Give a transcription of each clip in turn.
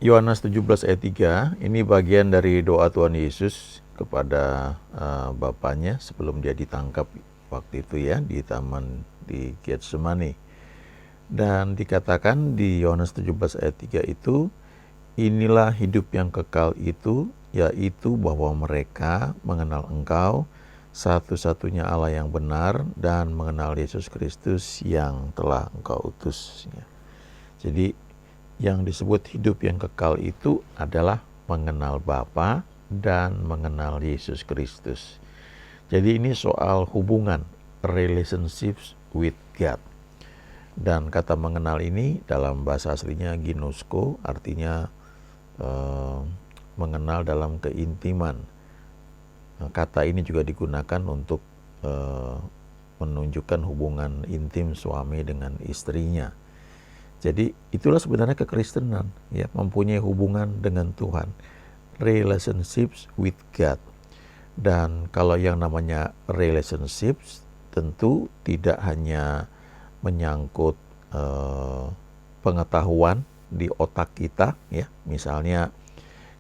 Yohanes 17 ayat 3, ini bagian dari doa Tuhan Yesus kepada Bapaknya sebelum dia ditangkap waktu itu ya di taman di Getsemani. Dan dikatakan di Yohanes 17 ayat 3 itu, inilah hidup yang kekal itu, yaitu bahwa mereka mengenal Engkau, satu-satunya Allah yang benar, dan mengenal Yesus Kristus yang telah Engkau utus. Jadi yang disebut hidup yang kekal itu adalah mengenal Bapa dan mengenal Yesus Kristus. Jadi ini soal hubungan, relationships with God. Dan kata mengenal ini dalam bahasa aslinya ginosko, artinya mengenal dalam keintiman. Kata ini juga digunakan untuk menunjukkan hubungan intim suami dengan istrinya. Jadi itulah sebenarnya kekristenan, ya, mempunyai hubungan dengan Tuhan, relationships with God. Dan kalau yang namanya relationships tentu tidak hanya menyangkut pengetahuan di otak kita, ya. Misalnya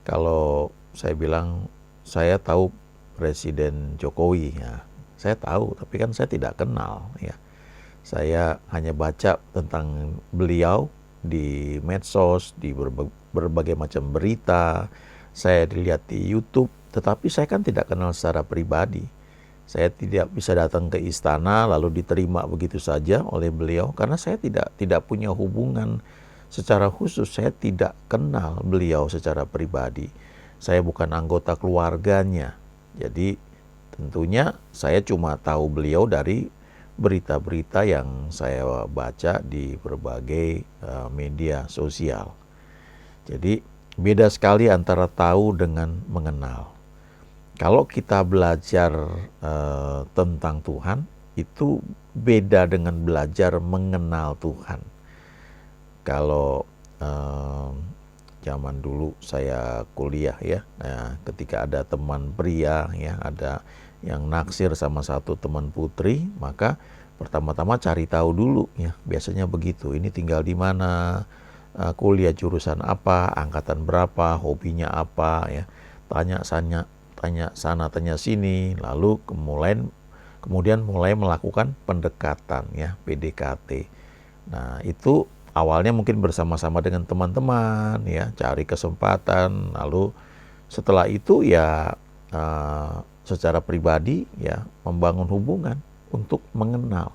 kalau saya bilang saya tahu Presiden Jokowi, ya, saya tahu, tapi kan saya tidak kenal, ya. Saya hanya baca tentang beliau di medsos, di berbagai macam berita, saya dilihat di YouTube, tetapi saya kan tidak kenal secara pribadi. Saya tidak bisa datang ke istana lalu diterima begitu saja oleh beliau karena saya tidak punya hubungan secara khusus. Saya tidak kenal beliau secara pribadi. Saya bukan anggota keluarganya. Jadi tentunya saya cuma tahu beliau dari berita-berita yang saya baca di berbagai media sosial. Jadi beda sekali antara tahu dengan mengenal. Kalau kita belajar tentang Tuhan, itu beda dengan belajar mengenal Tuhan. Kalau zaman dulu saya kuliah ya, ketika ada teman pria ya, ada yang naksir sama satu teman putri, maka pertama-tama cari tahu dulu ya, biasanya begitu. Ini tinggal di mana, kuliah jurusan apa, angkatan berapa, hobinya apa ya. Tanya sana, tanya sini, lalu kemudian mulai melakukan pendekatan ya, PDKT. Nah, itu awalnya mungkin bersama-sama dengan teman-teman ya, cari kesempatan, lalu setelah itu ya secara pribadi ya membangun hubungan untuk mengenal.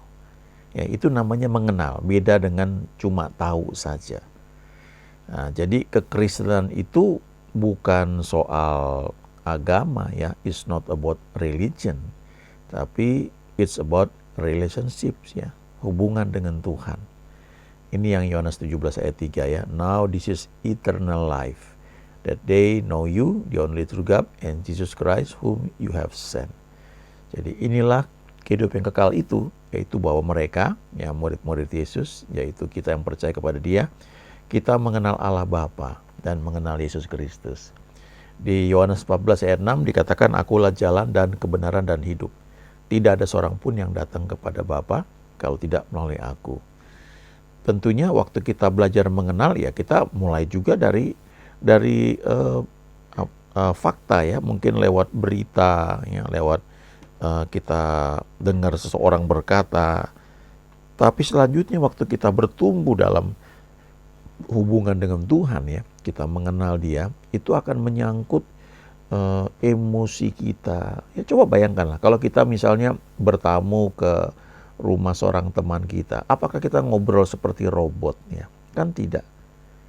Ya, itu namanya mengenal, beda dengan cuma tahu saja. Nah, jadi kekristenan itu bukan soal agama ya, it's not about religion, tapi it's about relationships ya, hubungan dengan Tuhan. Ini yang Yohanes 17 ayat 3 ya. Now this is eternal life, that they know you, the only true God, and Jesus Christ whom you have sent. Jadi inilah kehidupan yang kekal itu, yaitu bahwa mereka, ya murid-murid Yesus, yaitu kita yang percaya kepada Dia, kita mengenal Allah Bapa dan mengenal Yesus Kristus. Di Yohanes 14 ayat 6 dikatakan, akulah jalan dan kebenaran dan hidup. Tidak ada seorang pun yang datang kepada Bapa kalau tidak melalui aku. Tentunya waktu kita belajar mengenal ya kita mulai juga dari fakta ya, mungkin lewat berita ya, lewat kita dengar seseorang berkata. Tapi selanjutnya waktu kita bertumbuh dalam hubungan dengan Tuhan ya, kita mengenal Dia, itu akan menyangkut emosi kita. Ya coba bayangkanlah kalau kita misalnya bertamu ke rumah seorang teman kita, apakah kita ngobrol seperti robot ya? Kan tidak.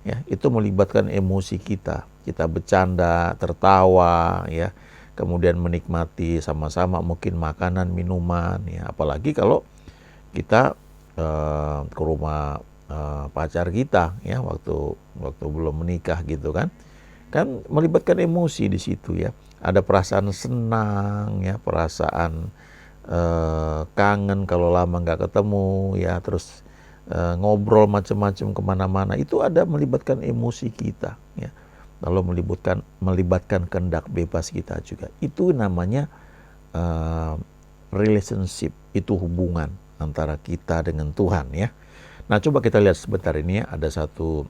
Ya, itu melibatkan emosi kita. Kita bercanda, tertawa ya, kemudian menikmati sama-sama mungkin makanan, minuman ya. Apalagi kalau kita ke rumah pacar kita ya, waktu belum menikah gitu kan. Kan melibatkan emosi di situ ya. Ada perasaan senang ya, perasaan kangen kalau lama nggak ketemu ya, terus ngobrol macam-macam kemana-mana, itu ada melibatkan emosi kita ya, lalu melibatkan kehendak bebas kita juga. Itu namanya relationship, itu hubungan antara kita dengan Tuhan ya. Nah coba kita lihat sebentar ini ya, ada satu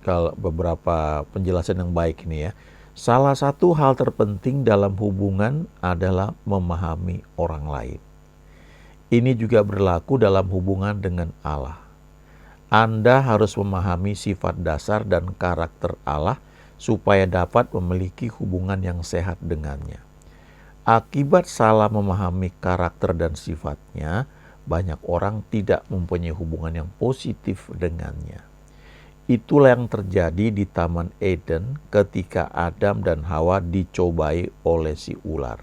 kalau beberapa penjelasan yang baik ini ya. Salah satu hal terpenting dalam hubungan adalah memahami orang lain. Ini juga berlaku dalam hubungan dengan Allah. Anda harus memahami sifat dasar dan karakter Allah supaya dapat memiliki hubungan yang sehat dengannya. Akibat salah memahami karakter dan sifatnya, banyak orang tidak mempunyai hubungan yang positif dengannya. Itulah yang terjadi di Taman Eden ketika Adam dan Hawa dicobai oleh si ular.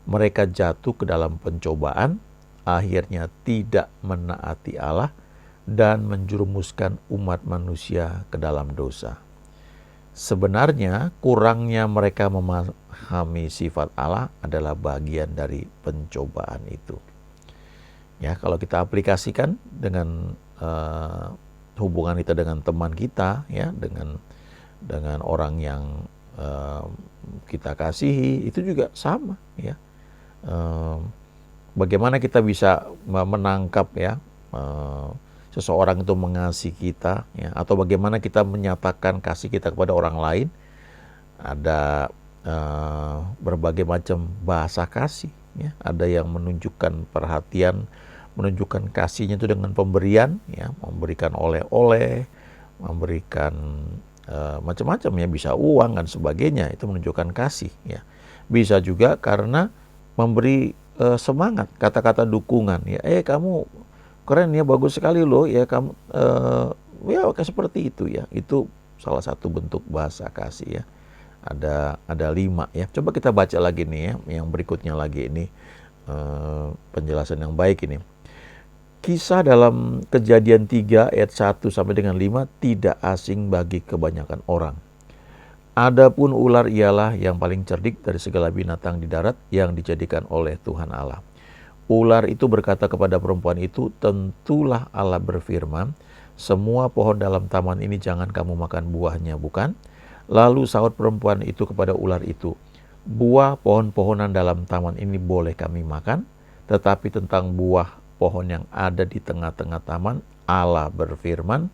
Mereka jatuh ke dalam pencobaan, akhirnya tidak menaati Allah dan menjerumuskan umat manusia ke dalam dosa. Sebenarnya kurangnya mereka memahami sifat Allah adalah bagian dari pencobaan itu. Ya, kalau kita aplikasikan dengan hubungan kita dengan teman kita, ya, dengan orang yang kita kasihi, itu juga sama, ya. Bagaimana kita bisa menangkap ya seseorang itu mengasihi kita, ya, atau bagaimana kita menyatakan kasih kita kepada orang lain? Ada berbagai macam bahasa kasih, ya. Ada yang menunjukkan perhatian, menunjukkan kasihnya itu dengan pemberian, ya, memberikan oleh-oleh, memberikan macam-macam, ya, bisa uang dan sebagainya, itu menunjukkan kasih, ya. Bisa juga karena memberi semangat, kata-kata dukungan, ya, kamu keren ya, bagus sekali loh, ya, kamu ya kayak seperti itu, ya. Itu salah satu bentuk bahasa kasih, ya. Ada 5, ya. Coba kita baca lagi nih, ya, yang berikutnya lagi ini penjelasan yang baik ini. Kisah dalam Kejadian 3 ayat 1 sampai dengan 5 tidak asing bagi kebanyakan orang. Adapun ular ialah yang paling cerdik dari segala binatang di darat yang dijadikan oleh Tuhan Allah. Ular itu berkata kepada perempuan itu, tentulah Allah berfirman, semua pohon dalam taman ini jangan kamu makan buahnya, bukan? Lalu sahut perempuan itu kepada ular itu, buah pohon-pohonan dalam taman ini boleh kami makan, tetapi tentang buah pohon yang ada di tengah-tengah taman, Allah berfirman,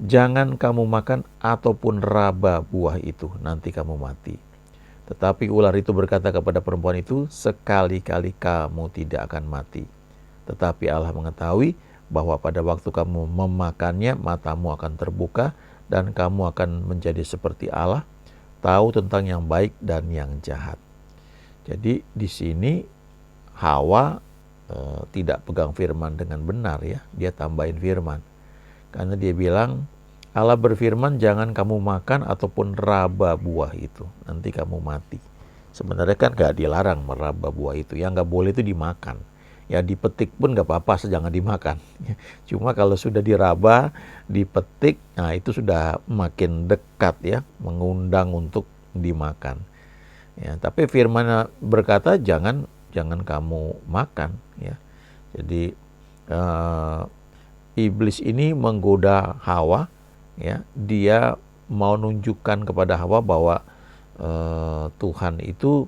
jangan kamu makan ataupun raba buah itu, nanti kamu mati. Tetapi ular itu berkata kepada perempuan itu, sekali-kali kamu tidak akan mati. Tetapi Allah mengetahui bahwa pada waktu kamu memakannya, matamu akan terbuka dan kamu akan menjadi seperti Allah, tahu tentang yang baik dan yang jahat. Jadi di sini Hawa tidak pegang firman dengan benar, ya. Dia tambahin firman. Karena dia bilang, Allah berfirman jangan kamu makan ataupun raba buah itu, nanti kamu mati. Sebenarnya kan gak dilarang meraba buah itu, yang gak boleh itu dimakan. Ya dipetik pun gak apa-apa, jangan dimakan. Cuma kalau sudah diraba, dipetik, nah itu sudah makin dekat, ya, mengundang untuk dimakan. Ya, tapi firman berkata jangan kamu makan, ya. Jadi iblis ini menggoda Hawa, ya. Dia mau nunjukkan kepada Hawa bahwa Tuhan itu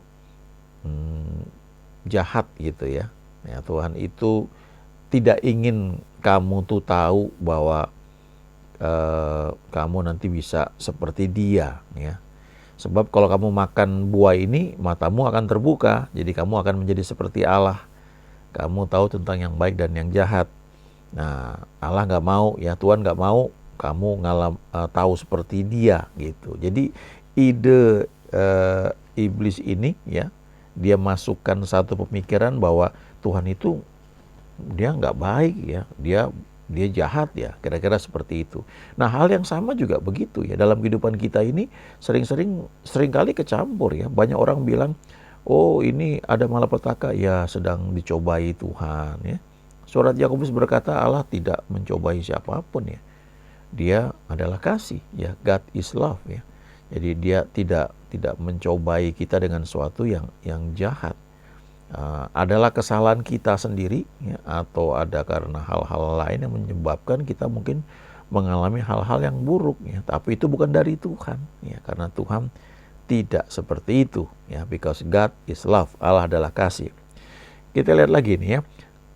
jahat, gitu, ya. Ya, Tuhan itu tidak ingin kamu tuh tahu bahwa kamu nanti bisa seperti dia, ya. Sebab kalau kamu makan buah ini, matamu akan terbuka, jadi kamu akan menjadi seperti Allah. Kamu tahu tentang yang baik dan yang jahat. Nah, Allah nggak mau, ya, Tuhan nggak mau kamu tahu seperti dia, gitu. Jadi ide iblis ini, ya, dia masukkan satu pemikiran bahwa Tuhan itu dia nggak baik, ya, dia jahat, ya, kira-kira seperti itu. Nah, hal yang sama juga begitu, ya, dalam kehidupan kita ini seringkali kecampur, ya. Banyak orang bilang, oh ini ada malapetaka, ya, sedang dicobai Tuhan, ya. Surat Yakobus berkata Allah tidak mencobai siapapun, ya. Dia adalah kasih, ya. God is love, ya. Jadi dia tidak mencobai kita dengan sesuatu yang jahat. Adalah kesalahan kita sendiri, ya, atau ada karena hal-hal lain yang menyebabkan kita mungkin mengalami hal-hal yang buruk, ya, tapi itu bukan dari Tuhan, ya, karena Tuhan tidak seperti itu, ya, because God is love, Allah adalah kasih. Kita lihat lagi nih, ya,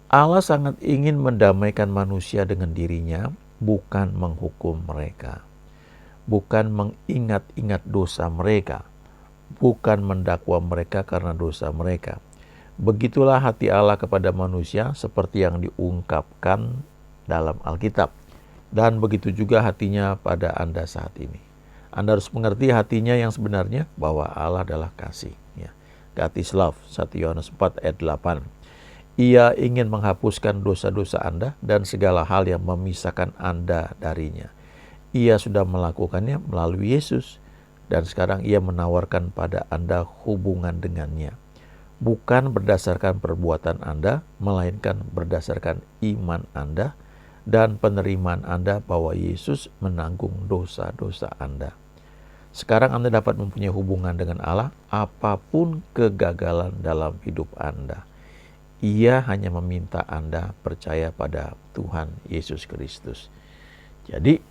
Allah sangat ingin mendamaikan manusia dengan dirinya, bukan menghukum mereka. bukan mengingat-ingat dosa mereka, bukan mendakwa mereka karena dosa mereka. Begitulah hati Allah kepada manusia seperti yang diungkapkan dalam Alkitab. Dan begitu juga hatinya pada Anda saat ini. Anda harus mengerti hatinya yang sebenarnya bahwa Allah adalah kasih. Ya. God is love, 1 Yohanes 4 ayat 8. Ia ingin menghapuskan dosa-dosa Anda dan segala hal yang memisahkan Anda darinya. Ia sudah melakukannya melalui Yesus dan sekarang ia menawarkan pada Anda hubungan dengannya. Bukan berdasarkan perbuatan Anda, melainkan berdasarkan iman Anda dan penerimaan Anda bahwa Yesus menanggung dosa-dosa Anda. Sekarang Anda dapat mempunyai hubungan dengan Allah apapun kegagalan dalam hidup Anda. Ia hanya meminta Anda percaya pada Tuhan Yesus Kristus. Jadi,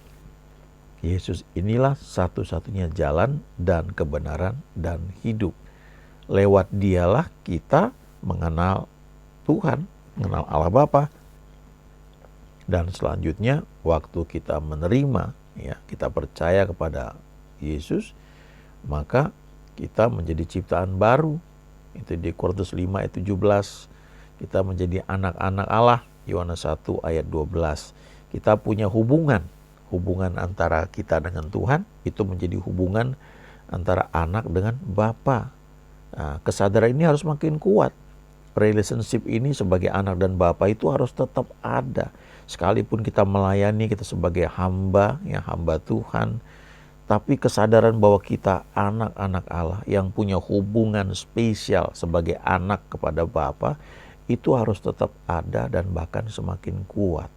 Yesus inilah satu-satunya jalan dan kebenaran dan hidup. Lewat dialah kita mengenal Tuhan, mengenal Allah Bapa. Dan selanjutnya, waktu kita menerima, ya, kita percaya kepada Yesus, maka kita menjadi ciptaan baru. Itu di Korintus 5 ayat 17. Kita menjadi anak-anak Allah, Yohanes 1 ayat 12. Kita punya hubungan antara kita dengan Tuhan, itu menjadi hubungan antara anak dengan Bapa. Nah, kesadaran ini harus makin kuat. Relationship ini sebagai anak dan Bapa itu harus tetap ada. Sekalipun kita melayani, kita sebagai hamba, ya hamba Tuhan, tapi kesadaran bahwa kita anak-anak Allah yang punya hubungan spesial sebagai anak kepada Bapa, itu harus tetap ada dan bahkan semakin kuat.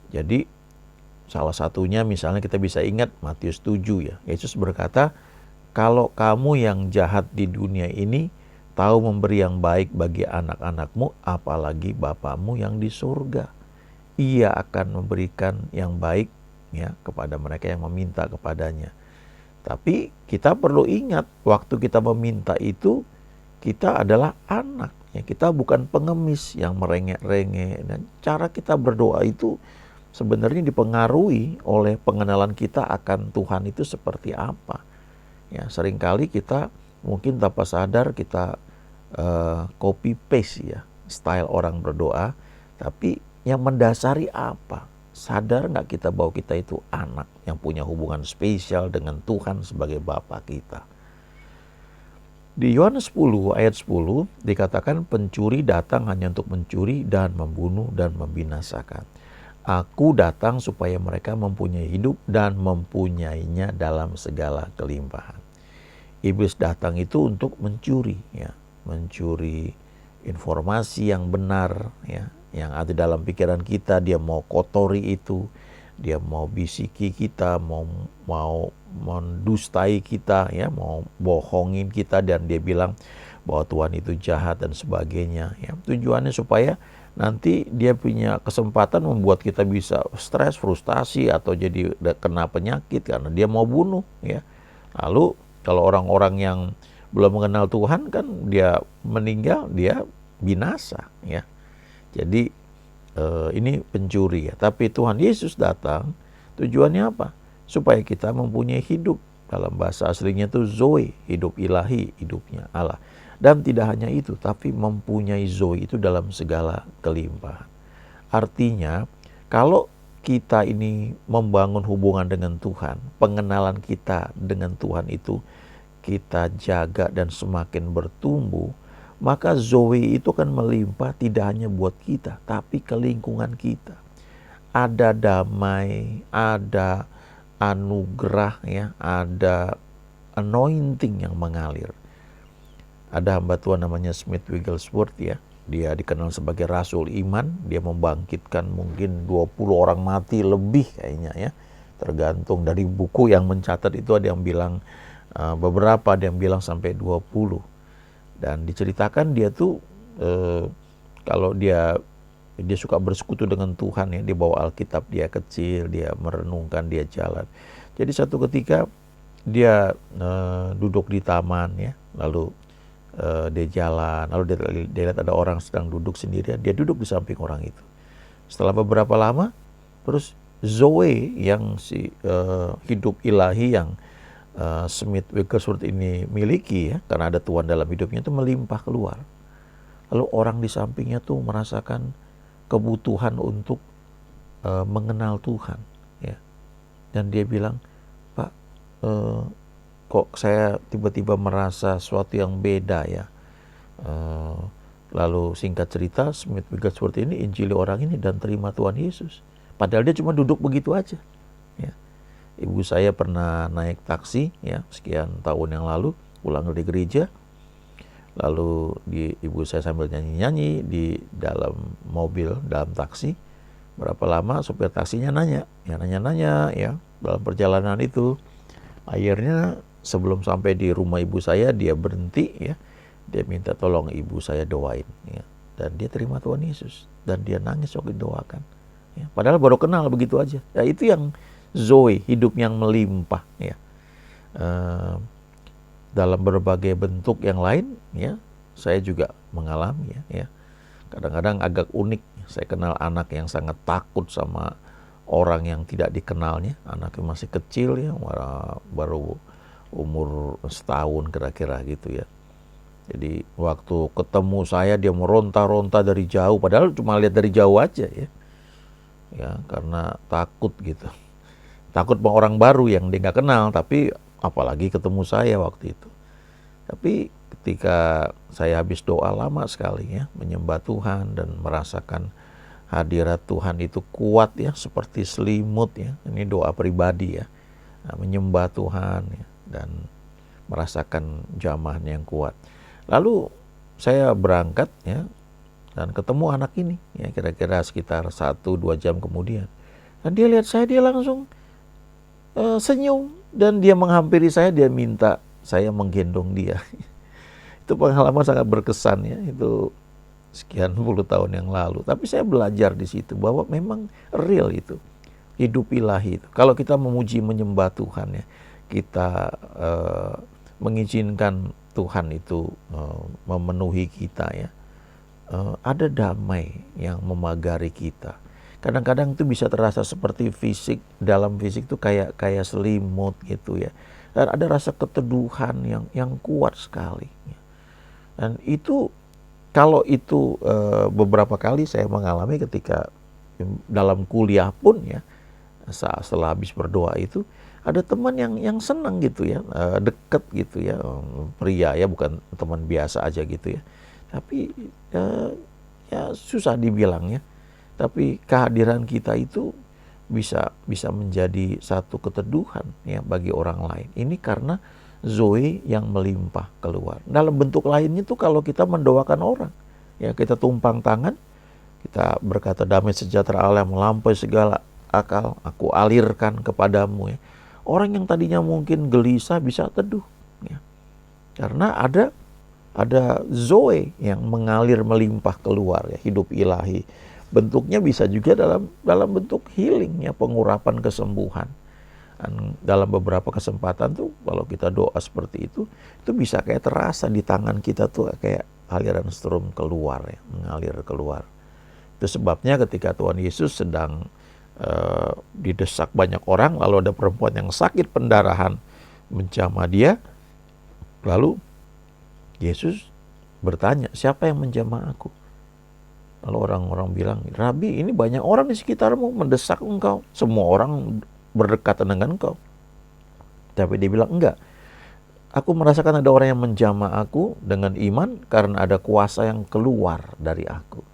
Jadi salah satunya misalnya kita bisa ingat Matius 7 ya. Yesus berkata, kalau kamu yang jahat di dunia ini tahu memberi yang baik bagi anak-anakmu, apalagi Bapamu yang di surga. Ia akan memberikan yang baik ya kepada mereka yang meminta kepadanya. Tapi kita perlu ingat waktu kita meminta itu, kita adalah anak, ya kita bukan pengemis yang merengek-rengek. Dan cara kita berdoa itu sebenarnya dipengaruhi oleh pengenalan kita akan Tuhan itu seperti apa. Ya, seringkali kita mungkin tanpa sadar kita copy paste ya style orang berdoa, tapi yang mendasari apa? Sadar nggak kita bahwa kita itu anak yang punya hubungan spesial dengan Tuhan sebagai Bapa kita? Di Yohanes 10 ayat 10 dikatakan pencuri datang hanya untuk mencuri dan membunuh dan membinasakan. Aku datang supaya mereka mempunyai hidup dan mempunyainya dalam segala kelimpahan. Iblis datang itu untuk mencuri, ya, mencuri informasi yang benar, ya, yang ada dalam pikiran kita. Dia mau kotori itu, dia mau bisiki kita, mau mendustai kita, ya, mau bohongin kita, dan dia bilang bahwa Tuhan itu jahat dan sebagainya. Ya, tujuannya supaya nanti dia punya kesempatan membuat kita bisa stres, frustasi, atau jadi kena penyakit karena dia mau bunuh. Ya, lalu kalau orang-orang yang belum mengenal Tuhan kan dia meninggal, dia binasa. Ya, jadi ini pencuri ya. Tapi Tuhan Yesus datang tujuannya apa? Supaya kita mempunyai hidup. Dalam bahasa aslinya itu Zoe, hidup ilahi, hidupnya Allah. Dan tidak hanya itu, tapi mempunyai Zoe itu dalam segala kelimpahan. Artinya, kalau kita ini membangun hubungan dengan Tuhan, pengenalan kita dengan Tuhan itu kita jaga dan semakin bertumbuh, maka Zoe itu akan melimpah tidak hanya buat kita, tapi ke lingkungan kita. Ada damai, ada anugerah, ya, ada anointing yang mengalir. Ada hamba Tuhan namanya Smith Wigglesworth, ya. Dia dikenal sebagai Rasul Iman. Dia membangkitkan mungkin 20 orang mati lebih kayaknya, ya. Tergantung dari buku yang mencatat itu, ada yang bilang beberapa, ada yang bilang sampai 20. Dan diceritakan dia tuh kalau dia suka bersekutu dengan Tuhan, ya, dia bawa Alkitab, dia kecil, dia merenungkan, dia jalan. Jadi satu ketika dia duduk di taman, ya, lalu dia jalan, lalu dia lihat ada orang sedang duduk sendirian, dia duduk di samping orang itu. Setelah beberapa lama, terus Zoe yang hidup ilahi yang Smith Wigglesworth ini miliki ya, karena ada Tuhan dalam hidupnya, itu melimpah keluar. Lalu orang di sampingnya tuh merasakan kebutuhan untuk mengenal Tuhan ya. Dan dia bilang, Pak, kok saya tiba-tiba merasa sesuatu yang beda ya. Lalu singkat cerita, Smith Wigglesworth ini injili orang ini dan terima Tuhan Yesus. Padahal dia cuma duduk begitu aja ya. Ibu saya pernah naik taksi ya sekian tahun yang lalu, pulang dari gereja. Lalu ibu saya sambil nyanyi-nyanyi di dalam mobil, dalam taksi. Berapa lama supir taksinya nanya ya dalam perjalanan itu. Akhirnya sebelum sampai di rumah ibu saya, dia berhenti ya. Dia minta tolong ibu saya doain ya. Dan dia terima Tuhan Yesus. Dan dia nangis waktu didoakan. Ya. Padahal baru kenal begitu aja. Ya, itu yang Zoe, hidup yang melimpah ya. Dalam berbagai bentuk yang lain ya, saya juga mengalami ya. Kadang-kadang agak unik, saya kenal anak yang sangat takut sama orang yang tidak dikenalnya. Anaknya masih kecil ya, baru umur setahun kira-kira gitu ya. Jadi waktu ketemu saya dia meronta-ronta dari jauh, padahal cuma lihat dari jauh aja ya. Ya, karena takut gitu. Takut sama orang baru yang dia nggak kenal, tapi apalagi ketemu saya waktu itu. Tapi ketika saya habis doa lama sekali ya, menyembah Tuhan dan merasakan hadirat Tuhan itu kuat ya, seperti selimut ya. Ini doa pribadi ya. Nah, menyembah Tuhan ya, dan merasakan jamahan yang kuat. Lalu saya berangkat ya, dan ketemu anak ini ya, kira-kira sekitar 1-2 jam kemudian. Dan dia lihat saya, dia langsung senyum dan dia menghampiri saya, dia minta saya menggendong dia. Itu pengalaman sangat berkesan ya, itu sekian puluh tahun yang lalu. Tapi saya belajar di situ bahwa memang real itu, hidup ilahi itu. Kalau kita memuji menyembah Tuhan ya, kita mengizinkan Tuhan itu memenuhi kita ya, ada damai yang memagari kita. Kadang-kadang itu bisa terasa seperti fisik, dalam fisik itu kayak selimut gitu ya. Dan ada rasa keteduhan yang kuat sekali. Dan itu, kalau itu beberapa kali saya mengalami ketika dalam kuliah pun ya, setelah habis berdoa itu, ada teman yang senang gitu ya, deket gitu ya, pria ya, bukan teman biasa aja gitu ya. Tapi ya susah dibilangnya. Tapi kehadiran kita itu bisa menjadi satu keteduhan ya bagi orang lain. Ini karena Zoe yang melimpah keluar. Dalam bentuk lainnya tuh kalau kita mendoakan orang, ya kita tumpang tangan, kita berkata damai sejahtera Allah yang melampaui segala akal, aku alirkan kepadamu ya. Orang yang tadinya mungkin gelisah bisa teduh ya. Karena ada Zoe yang mengalir melimpah keluar ya, hidup ilahi. Bentuknya bisa juga dalam bentuk healing ya, pengurapan kesembuhan. Dan dalam beberapa kesempatan tuh kalau kita doa seperti itu bisa kayak terasa di tangan kita tuh kayak aliran strom keluar ya, mengalir keluar. Itu sebabnya ketika Tuhan Yesus sedang didesak banyak orang, lalu ada perempuan yang sakit pendarahan menjamah dia, lalu Yesus bertanya, siapa yang menjamah aku? Lalu orang-orang bilang, Rabi, ini banyak orang di sekitarmu mendesak engkau. Semua orang berdekatan dengan engkau. Tapi dia bilang, enggak. Aku merasakan ada orang yang menjamah aku dengan iman karena ada kuasa yang keluar dari aku.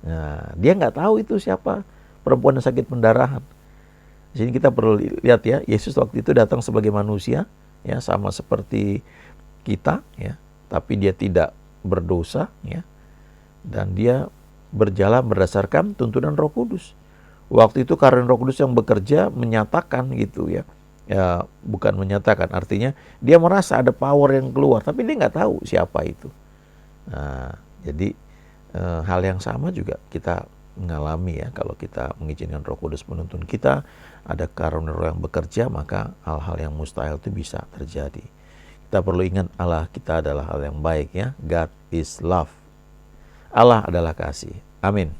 Nah, dia nggak tahu itu siapa perempuan yang sakit pendarahan. Di sini kita perlu lihat ya, Yesus waktu itu datang sebagai manusia, ya sama seperti kita, ya, tapi dia tidak berdosa, ya, dan dia berjalan berdasarkan tuntunan Roh Kudus. Waktu itu karena Roh Kudus yang bekerja menyatakan gitu ya, ya bukan menyatakan, artinya dia merasa ada power yang keluar, tapi dia nggak tahu siapa itu. Nah, jadi hal yang sama juga kita mengalami ya, kalau kita mengizinkan Roh Kudus menuntun kita, ada karunia Roh yang bekerja, maka hal-hal yang mustahil itu bisa terjadi. Kita perlu ingat Allah kita adalah hal yang baik ya. God is love. Allah adalah kasih. Amin.